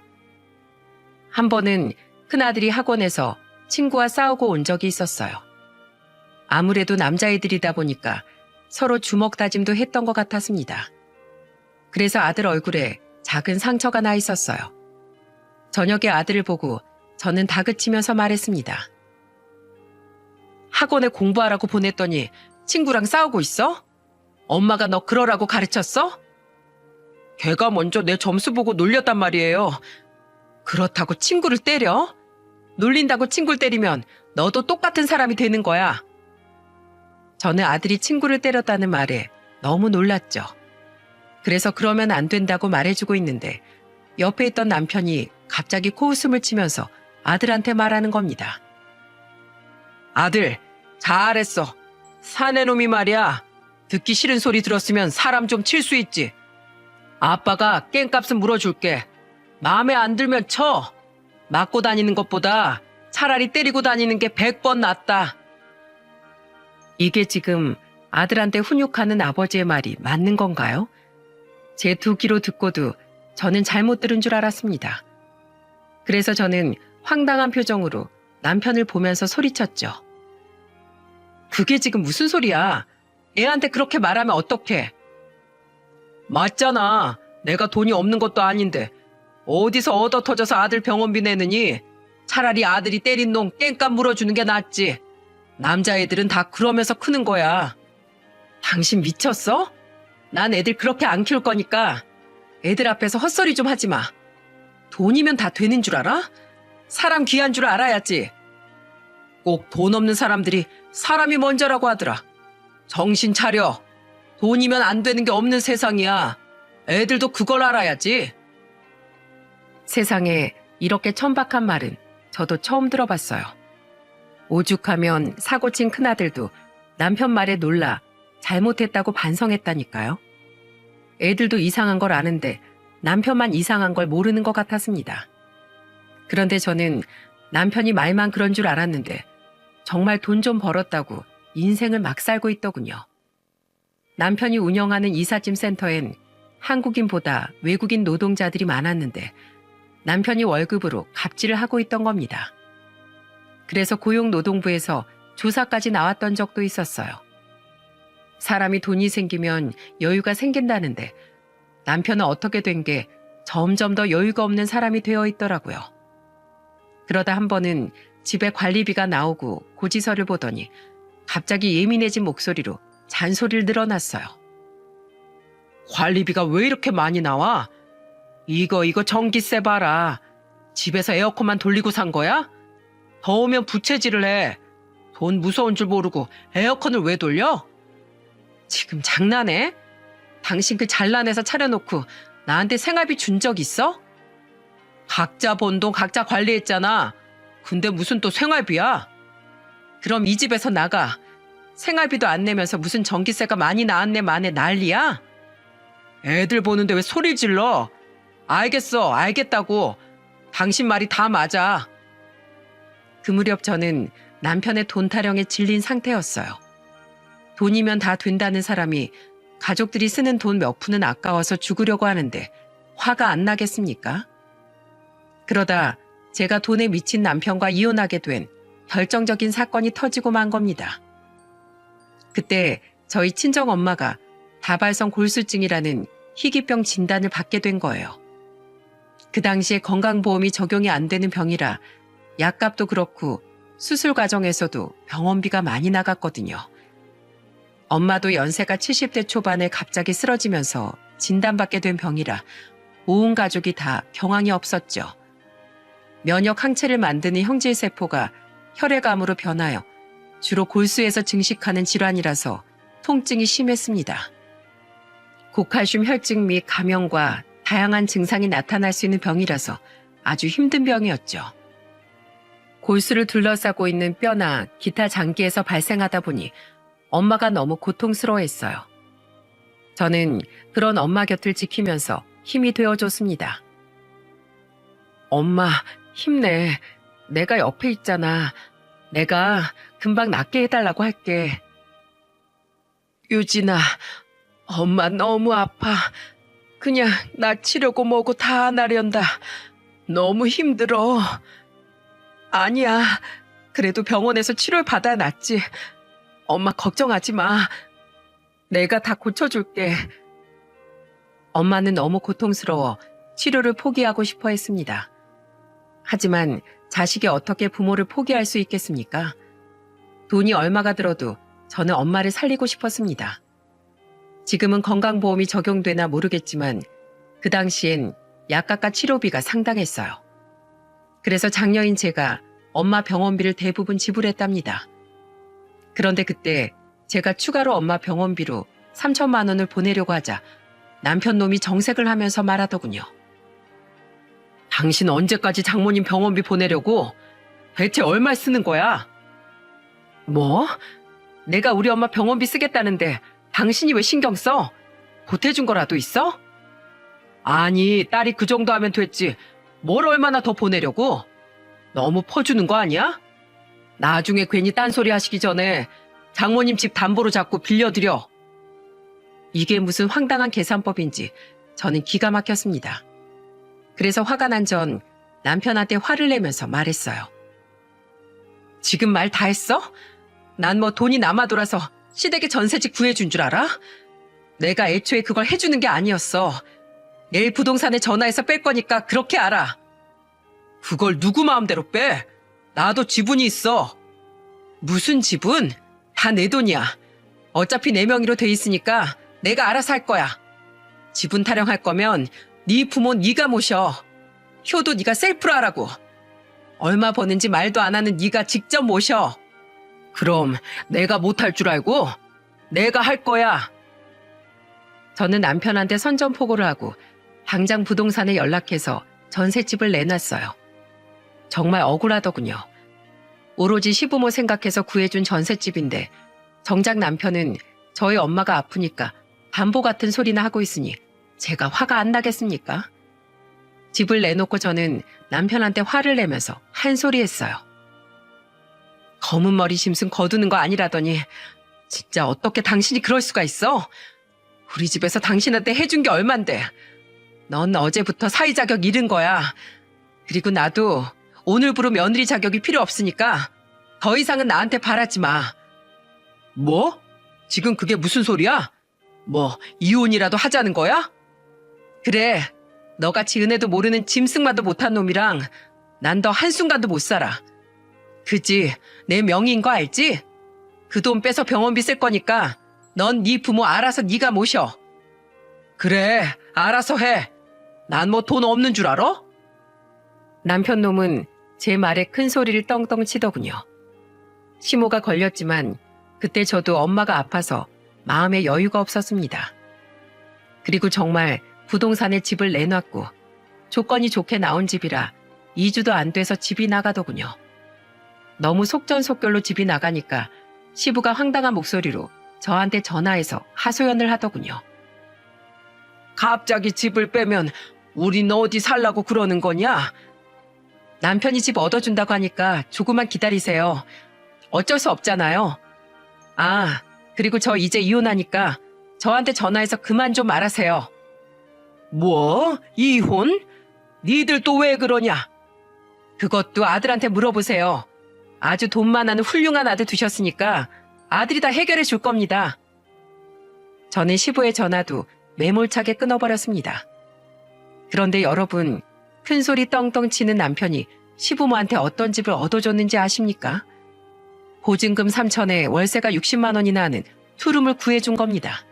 한 번은 큰아들이 학원에서 친구와 싸우고 온 적이 있었어요. 아무래도 남자애들이다 보니까 서로 주먹 다짐도 했던 것 같았습니다. 그래서 아들 얼굴에 작은 상처가 나 있었어요. 저녁에 아들을 보고 저는 다그치면서 말했습니다. 학원에 공부하라고 보냈더니 친구랑 싸우고 있어? 엄마가 너 그러라고 가르쳤어? 걔가 먼저 내 점수 보고 놀렸단 말이에요. 그렇다고 친구를 때려? 놀린다고 친구를 때리면 너도 똑같은 사람이 되는 거야. 저는 아들이 친구를 때렸다는 말에 너무 놀랐죠. 그래서 그러면 안 된다고 말해주고 있는데 옆에 있던 남편이 갑자기 코웃음을 치면서 아들한테 말하는 겁니다. 아들, 잘했어. 사내놈이 말이야. 듣기 싫은 소리 들었으면 사람 좀 칠 수 있지. 아빠가 깽값은 물어줄게. 마음에 안 들면 쳐. 맞고 다니는 것보다 차라리 때리고 다니는 게 100번 낫다. 이게 지금 아들한테 훈육하는 아버지의 말이 맞는 건가요? 제 두 귀로 듣고도 저는 잘못 들은 줄 알았습니다. 그래서 저는 황당한 표정으로 남편을 보면서 소리쳤죠. 그게 지금 무슨 소리야? 애한테 그렇게 말하면 어떡해? 맞잖아. 내가 돈이 없는 것도 아닌데 어디서 얻어 터져서 아들 병원비 내느니 차라리 아들이 때린 놈 깽값 물어주는 게 낫지. 남자애들은 다 그러면서 크는 거야. 당신 미쳤어? 난 애들 그렇게 안 키울 거니까 애들 앞에서 헛소리 좀 하지 마. 돈이면 다 되는 줄 알아? 사람 귀한 줄 알아야지. 꼭 돈 없는 사람들이 사람이 먼저라고 하더라. 정신 차려. 돈이면 안 되는 게 없는 세상이야. 애들도 그걸 알아야지. 세상에 이렇게 천박한 말은 저도 처음 들어봤어요. 오죽하면 사고친 큰아들도 남편 말에 놀라 잘못했다고 반성했다니까요. 애들도 이상한 걸 아는데 남편만 이상한 걸 모르는 것 같았습니다. 그런데 저는 남편이 말만 그런 줄 알았는데 정말 돈 좀 벌었다고 인생을 막 살고 있더군요. 남편이 운영하는 이삿짐 센터엔 한국인보다 외국인 노동자들이 많았는데 남편이 월급으로 갑질을 하고 있던 겁니다. 그래서 고용노동부에서 조사까지 나왔던 적도 있었어요. 사람이 돈이 생기면 여유가 생긴다는데 남편은 어떻게 된 게 점점 더 여유가 없는 사람이 되어 있더라고요. 그러다 한 번은 집에 관리비가 나오고 고지서를 보더니 갑자기 예민해진 목소리로 잔소리를 늘어놨어요. 관리비가 왜 이렇게 많이 나와? 이거 전기세 봐라. 집에서 에어컨만 돌리고 산 거야? 더우면 부채질을 해. 돈 무서운 줄 모르고 에어컨을 왜 돌려? 지금 장난해? 당신 그 잘난해서 차려놓고 나한테 생활비 준 적 있어? 각자 번 돈 각자 관리했잖아. 근데 무슨 또 생활비야? 그럼 이 집에서 나가. 생활비도 안 내면서 무슨 전기세가 많이 나왔네 마네 난리야? 애들 보는데 왜 소리 질러? 알겠어, 알겠다고. 당신 말이 다 맞아. 그 무렵 저는 남편의 돈 타령에 질린 상태였어요. 돈이면 다 된다는 사람이 가족들이 쓰는 돈 몇 푼은 아까워서 죽으려고 하는데 화가 안 나겠습니까? 그러다 제가 돈에 미친 남편과 이혼하게 된 결정적인 사건이 터지고 만 겁니다. 그때 저희 친정엄마가 다발성 골수증이라는 희귀병 진단을 받게 된 거예요. 그 당시에 건강보험이 적용이 안 되는 병이라 약값도 그렇고 수술 과정에서도 병원비가 많이 나갔거든요. 엄마도 연세가 70대 초반에 갑자기 쓰러지면서 진단받게 된 병이라 온 가족이 다 경황이 없었죠. 면역 항체를 만드는 형질세포가 혈액암으로 변하여 주로 골수에서 증식하는 질환이라서 통증이 심했습니다. 고칼슘 혈증 및 감염과 다양한 증상이 나타날 수 있는 병이라서 아주 힘든 병이었죠. 골수를 둘러싸고 있는 뼈나 기타 장기에서 발생하다 보니 엄마가 너무 고통스러워했어요. 저는 그런 엄마 곁을 지키면서 힘이 되어줬습니다. 엄마, 힘내. 내가 옆에 있잖아. 내가 금방 낫게 해달라고 할게. 유진아, 엄마 너무 아파. 그냥 나 치려고 뭐고 다 나련다. 너무 힘들어. 아니야. 그래도 병원에서 치료를 받아야 낫지. 엄마 걱정하지 마. 내가 다 고쳐줄게. 엄마는 너무 고통스러워 치료를 포기하고 싶어 했습니다. 하지만 자식이 어떻게 부모를 포기할 수 있겠습니까? 돈이 얼마가 들어도 저는 엄마를 살리고 싶었습니다. 지금은 건강보험이 적용되나 모르겠지만 그 당시엔 약값과 치료비가 상당했어요. 그래서 장녀인 제가 엄마 병원비를 대부분 지불했답니다. 그런데 그때 제가 추가로 엄마 병원비로 3천만 원을 보내려고 하자 남편 놈이 정색을 하면서 말하더군요. 당신 언제까지 장모님 병원비 보내려고? 대체 얼마 쓰는 거야? 뭐? 내가 우리 엄마 병원비 쓰겠다는데 당신이 왜 신경 써? 보태준 거라도 있어? 아니, 딸이 그 정도 하면 됐지. 뭘 얼마나 더 보내려고? 너무 퍼주는 거 아니야? 나중에 괜히 딴소리 하시기 전에 장모님 집 담보로 잡고 빌려드려. 이게 무슨 황당한 계산법인지 저는 기가 막혔습니다. 그래서 화가 난 전 남편한테 화를 내면서 말했어요. 지금 말 다 했어? 난 뭐 돈이 남아 돌아서 시댁에 전세집 구해준 줄 알아? 내가 애초에 그걸 해주는 게 아니었어. 내일 부동산에 전화해서 뺄 거니까 그렇게 알아. 그걸 누구 마음대로 빼? 나도 지분이 있어. 무슨 지분? 다 내 돈이야. 어차피 내 명의로 돼 있으니까 내가 알아서 할 거야. 지분 타령할 거면 네 부모 네가 모셔. 효도 네가 셀프로 하라고. 얼마 버는지 말도 안 하는 네가 직접 모셔. 그럼 내가 못할 줄 알고? 내가 할 거야. 저는 남편한테 선전포고를 하고 당장 부동산에 연락해서 전셋집을 내놨어요. 정말 억울하더군요. 오로지 시부모 생각해서 구해준 전셋집인데 정작 남편은 저희 엄마가 아프니까 반보 같은 소리나 하고 있으니 제가 화가 안 나겠습니까? 집을 내놓고 저는 남편한테 화를 내면서 한 소리 했어요. 검은 머리 심슨 거두는 거 아니라더니 진짜 어떻게 당신이 그럴 수가 있어? 우리 집에서 당신한테 해준 게 얼만데. 넌 어제부터 사위 자격 잃은 거야. 그리고 나도 오늘부로 며느리 자격이 필요 없으니까 더 이상은 나한테 바라지 마. 뭐? 지금 그게 무슨 소리야? 뭐 이혼이라도 하자는 거야? 그래, 너같이 은혜도 모르는 짐승만도 못한 놈이랑 난 더 한순간도 못 살아. 그지? 내 명의인 거 알지? 그 돈 빼서 병원비 쓸 거니까 넌 네 부모 알아서 네가 모셔. 그래, 알아서 해. 난 뭐 돈 없는 줄 알아? 남편 놈은 제 말에 큰 소리를 떵떵 치더군요. 시모가 걸렸지만 그때 저도 엄마가 아파서 마음에 여유가 없었습니다. 그리고 정말 부동산에 집을 내놨고 조건이 좋게 나온 집이라 2주도 안 돼서 집이 나가더군요. 너무 속전속결로 집이 나가니까 시부가 황당한 목소리로 저한테 전화해서 하소연을 하더군요. 갑자기 집을 빼면 우린 어디 살라고 그러는 거냐? 남편이 집 얻어준다고 하니까 조금만 기다리세요. 어쩔 수 없잖아요. 아, 그리고 저 이제 이혼하니까 저한테 전화해서 그만 좀 말하세요. 뭐? 이혼? 니들 또 왜 그러냐? 그것도 아들한테 물어보세요. 아주 돈 많은 훌륭한 아들 두셨으니까 아들이 다 해결해 줄 겁니다. 저는 시부의 전화도 매몰차게 끊어버렸습니다. 그런데 여러분, 큰소리 떵떵 치는 남편이 시부모한테 어떤 집을 얻어줬는지 아십니까? 보증금 3천에 월세가 60만 원이나 하는 투룸을 구해준 겁니다.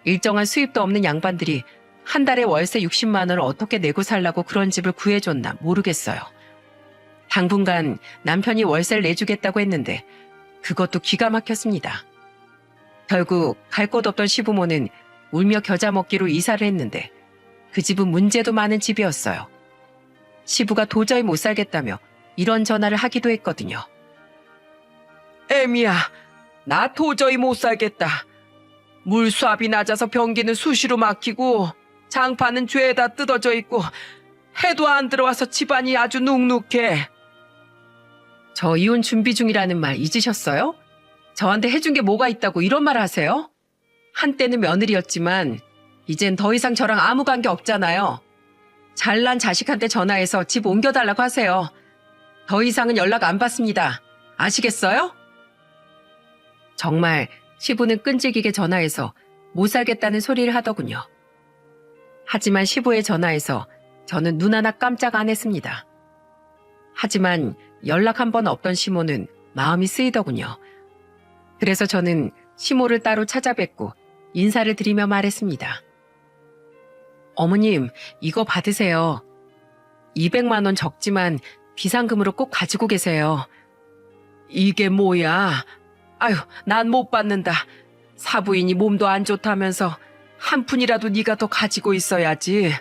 일정한 수입도 없는 양반들이 한 달에 월세 60만 원을 어떻게 내고 살라고 그런 집을 구해줬나 모르겠어요. 당분간 남편이 월세를 내주겠다고 했는데 그것도 기가 막혔습니다. 결국 갈 곳 없던 시부모는 울며 겨자 먹기로 이사를 했는데 그 집은 문제도 많은 집이었어요. 시부가 도저히 못 살겠다며 이런 전화를 하기도 했거든요. 애미야, 나 도저히 못 살겠다. 물수압이 낮아서 변기는 수시로 막히고 장판은 죄다 뜯어져 있고 해도 안 들어와서 집안이 아주 눅눅해. 저 이혼 준비 중이라는 말 잊으셨어요? 저한테 해준 게 뭐가 있다고 이런 말 하세요? 한때는 며느리였지만 이젠 더 이상 저랑 아무 관계 없잖아요. 잘난 자식한테 전화해서 집 옮겨달라고 하세요. 더 이상은 연락 안 받습니다. 아시겠어요? 정말 시부는 끈질기게 전화해서 못 살겠다는 소리를 하더군요. 하지만 시부의 전화에서 저는 눈 하나 깜짝 안 했습니다. 하지만 연락 한 번 없던 시모는 마음이 쓰이더군요. 그래서 저는 시모를 따로 찾아뵙고 인사를 드리며 말했습니다. 어머님, 이거 받으세요. 200만 원 적지만 비상금으로 꼭 가지고 계세요. 이게 뭐야? 아유, 난 못 받는다. 사부인이 몸도 안 좋다면서 한 푼이라도 네가 더 가지고 있어야지.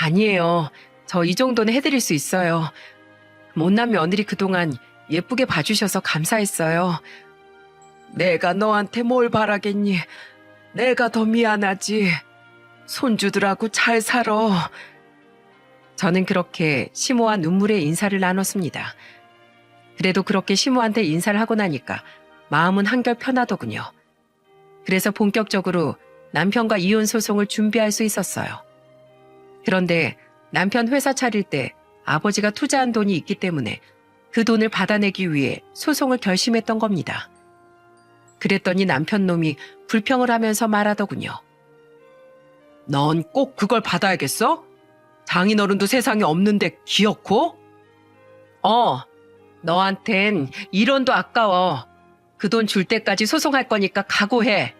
아니에요. 저 이 정도는 해드릴 수 있어요. 못난 며느리 그동안 예쁘게 봐주셔서 감사했어요. 내가 너한테 뭘 바라겠니? 내가 더 미안하지. 손주들하고 잘 살아. 저는 그렇게 시모와 눈물의 인사를 나눴습니다. 그래도 그렇게 시모한테 인사를 하고 나니까 마음은 한결 편하더군요. 그래서 본격적으로 남편과 이혼 소송을 준비할 수 있었어요. 그런데 남편 회사 차릴 때 아버지가 투자한 돈이 있기 때문에 그 돈을 받아내기 위해 소송을 결심했던 겁니다. 그랬더니 남편 놈이 불평을 하면서 말하더군요. 넌 꼭 그걸 받아야겠어? 장인어른도 세상에 없는데 기어코? 너한텐 1원도 아까워. 그 돈 줄 때까지 소송할 거니까 각오해.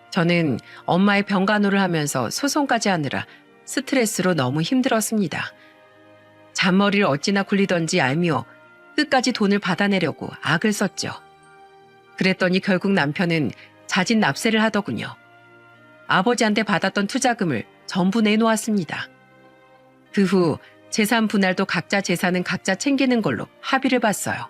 저는 엄마의 병간호를 하면서 소송까지 하느라 스트레스로 너무 힘들었습니다. 잔머리를 어찌나 굴리던지 알미워 끝까지 돈을 받아내려고 악을 썼죠. 그랬더니 결국 남편은 자진 납세를 하더군요. 아버지한테 받았던 투자금을 전부 내놓았습니다. 그 후 재산 분할도 각자 재산은 각자 챙기는 걸로 합의를 봤어요.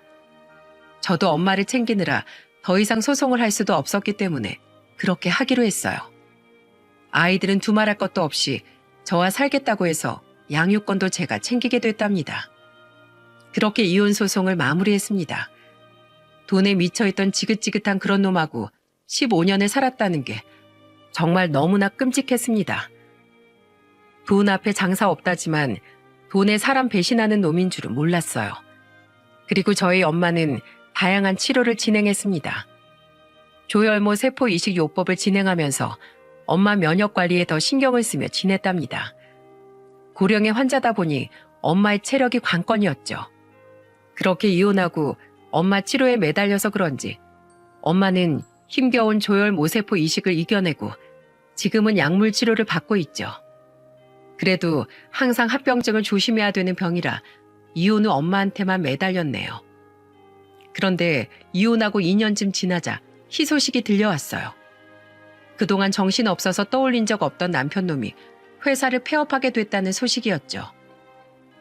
저도 엄마를 챙기느라 더 이상 소송을 할 수도 없었기 때문에 그렇게 하기로 했어요. 아이들은 두말할 것도 없이 저와 살겠다고 해서 양육권도 제가 챙기게 됐답니다. 그렇게 이혼 소송을 마무리했습니다. 돈에 미쳐있던 지긋지긋한 그런 놈하고 15년을 살았다는 게 정말 너무나 끔찍했습니다. 돈 앞에 장사 없다지만 돈에 사람 배신하는 놈인 줄은 몰랐어요. 그리고 저희 엄마는 다양한 치료를 진행했습니다. 조혈모 세포 이식 요법을 진행하면서 엄마 면역 관리에 더 신경을 쓰며 지냈답니다. 고령의 환자다 보니 엄마의 체력이 관건이었죠. 그렇게 이혼하고 엄마 치료에 매달려서 그런지 엄마는 힘겨운 조혈모세포 이식을 이겨내고 지금은 약물 치료를 받고 있죠. 그래도 항상 합병증을 조심해야 되는 병이라 이혼 후 엄마한테만 매달렸네요. 그런데 이혼하고 2년쯤 지나자 희소식이 들려왔어요. 그동안 정신없어서 떠올린 적 없던 남편놈이 회사를 폐업하게 됐다는 소식이었죠.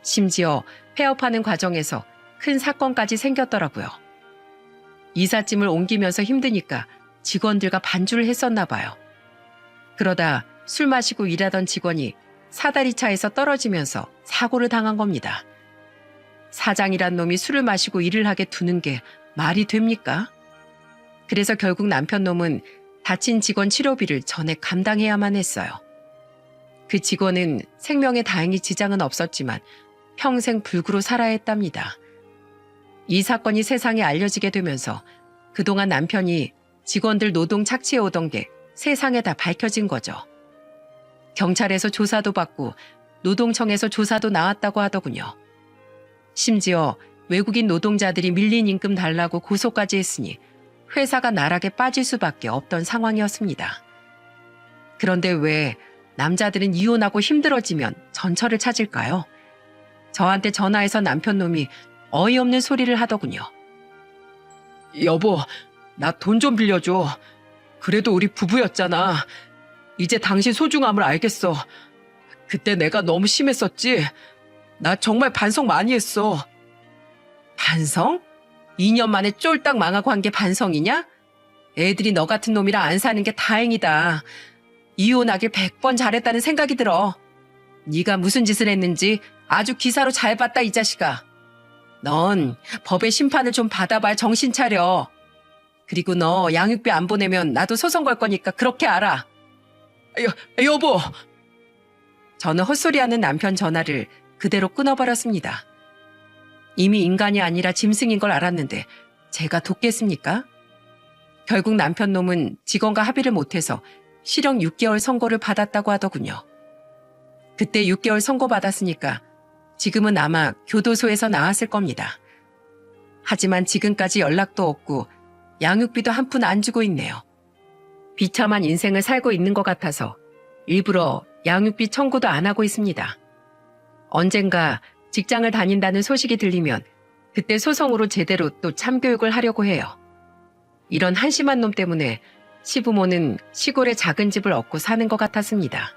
심지어 폐업하는 과정에서 큰 사건까지 생겼더라고요. 이삿짐을 옮기면서 힘드니까 직원들과 반주를 했었나 봐요. 그러다 술 마시고 일하던 직원이 사다리 차에서 떨어지면서 사고를 당한 겁니다. 사장이란 놈이 술을 마시고 일을 하게 두는 게 말이 됩니까? 그래서 결국 남편 놈은 다친 직원 치료비를 전액 감당해야만 했어요. 그 직원은 생명에 다행히 지장은 없었지만 평생 불구로 살아야 했답니다. 이 사건이 세상에 알려지게 되면서 그동안 남편이 직원들 노동 착취해 오던 게 세상에 다 밝혀진 거죠. 경찰에서 조사도 받고 노동청에서 조사도 나왔다고 하더군요. 심지어 외국인 노동자들이 밀린 임금 달라고 고소까지 했으니 회사가 나락에 빠질 수밖에 없던 상황이었습니다. 그런데 왜 남자들은 이혼하고 힘들어지면 전철을 찾을까요? 저한테 전화해서 남편놈이 어이없는 소리를 하더군요. 여보, 나 돈 좀 빌려줘. 그래도 우리 부부였잖아. 이제 당신 소중함을 알겠어. 그때 내가 너무 심했었지. 나 정말 반성 많이 했어. 반성? 2년 만에 쫄딱 망하고 한 게 반성이냐? 애들이 너 같은 놈이랑 안 사는 게 다행이다. 이혼하길 100번 잘했다는 생각이 들어. 네가 무슨 짓을 했는지 아주 기사로 잘 봤다 이 자식아. 넌 법의 심판을 좀 받아봐야 정신 차려. 그리고 너 양육비 안 보내면 나도 소송 걸 거니까 그렇게 알아. 여보! 저는 헛소리하는 남편 전화를 그대로 끊어버렸습니다. 이미 인간이 아니라 짐승인 걸 알았는데 제가 돕겠습니까? 결국 남편 놈은 직원과 합의를 못해서 실형 6개월 선고를 받았다고 하더군요. 그때 6개월 선고받았으니까 지금은 아마 교도소에서 나왔을 겁니다. 하지만 지금까지 연락도 없고 양육비도 한 푼 안 주고 있네요. 비참한 인생을 살고 있는 것 같아서 일부러 양육비 청구도 안 하고 있습니다. 언젠가 직장을 다닌다는 소식이 들리면 그때 소송으로 제대로 또 참교육을 하려고 해요. 이런 한심한 놈 때문에 시부모는 시골에 작은 집을 얻고 사는 것 같았습니다.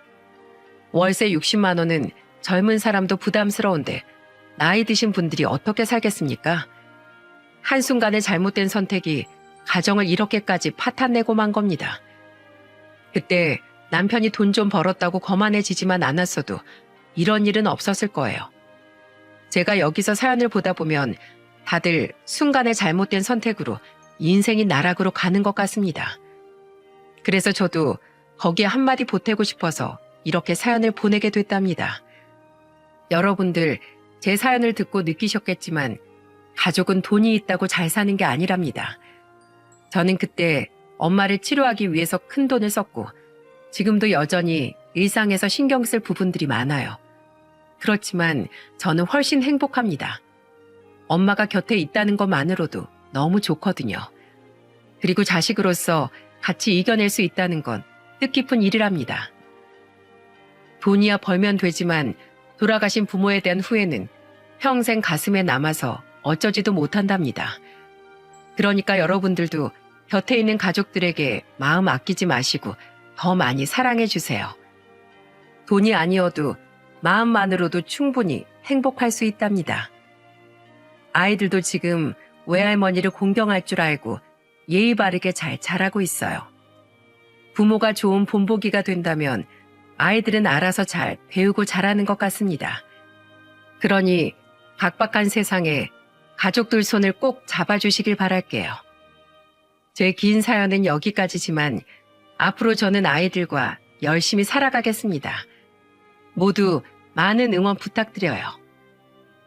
월세 60만 원은 젊은 사람도 부담스러운데 나이 드신 분들이 어떻게 살겠습니까? 한순간의 잘못된 선택이 가정을 이렇게까지 파탄내고 만 겁니다. 그때 남편이 돈 좀 벌었다고 거만해지지만 않았어도 이런 일은 없었을 거예요. 제가 여기서 사연을 보다 보면 다들 순간의 잘못된 선택으로 인생이 나락으로 가는 것 같습니다. 그래서 저도 거기에 한마디 보태고 싶어서 이렇게 사연을 보내게 됐답니다. 여러분들 제 사연을 듣고 느끼셨겠지만 가족은 돈이 있다고 잘 사는 게 아니랍니다. 저는 그때 엄마를 치료하기 위해서 큰 돈을 썼고 지금도 여전히 일상에서 신경 쓸 부분들이 많아요. 그렇지만 저는 훨씬 행복합니다. 엄마가 곁에 있다는 것만으로도 너무 좋거든요. 그리고 자식으로서 같이 이겨낼 수 있다는 건 뜻깊은 일이랍니다. 돈이야 벌면 되지만 돌아가신 부모에 대한 후회는 평생 가슴에 남아서 어쩌지도 못한답니다. 그러니까 여러분들도 곁에 있는 가족들에게 마음 아끼지 마시고 더 많이 사랑해 주세요. 돈이 아니어도 마음만으로도 충분히 행복할 수 있답니다. 아이들도 지금 외할머니를 공경할 줄 알고 예의 바르게 잘 자라고 있어요. 부모가 좋은 본보기가 된다면 아이들은 알아서 잘 배우고 자라는 것 같습니다. 그러니 각박한 세상에 가족들 손을 꼭 잡아주시길 바랄게요. 제 긴 사연은 여기까지지만 앞으로 저는 아이들과 열심히 살아가겠습니다. 모두 많은 응원 부탁드려요.